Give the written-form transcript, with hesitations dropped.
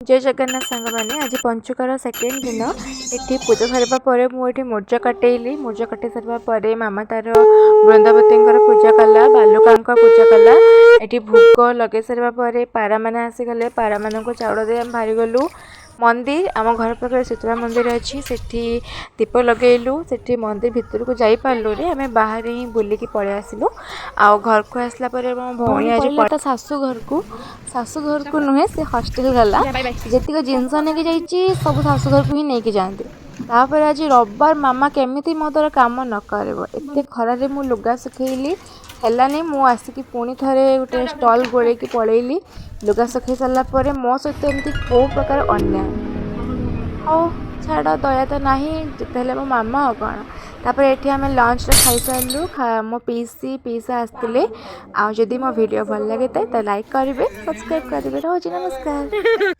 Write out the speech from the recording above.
जय जगन्नाथ सांग मैंने आज पंचुकार सेकेंड दिन ये पूजा सारा पर मुझे मूर्ज कटेली मूर्ज कटे सारा पर मामा तार बृंदावती पूजा कला बालुका पूजा कला ये भोग लगे सारा पर पारा मैंने आसीगले पारा मान को चाउल दे बाहरी गलु मंदिर आम घर पाखे शीतला मंदिर अच्छी से दीप लगेलु से मंदिर भितर को जाई पार्लु रे आम बाहर ही बुलिकी पलि आसिलु आ घर को आसला मो भौणी आज शाशु घर को नुहे से हॉस्टल गला जी जिनस नहीं जाइए सब शाशु घर को ही नहीं जाती तापर आज रविवार मामा केमी मो द्वारा कम न कर एत खरारे मु लुगा सुखेली है मु आसिक पुणी थे गोटे स्टल गोड़े पलैली लुगा सुखई सारापर मो सहित एमती कौ प्रकार अन्याय हो छाड़ दया तो ना जिते मो मामा आ कौन तापर ये आम लंच खाई सारू मो पीसा आसते आदि मो वीडियो भल लगे तो लाइक करेंगे सब्सक्राइब करेंगे रोज नमस्कार।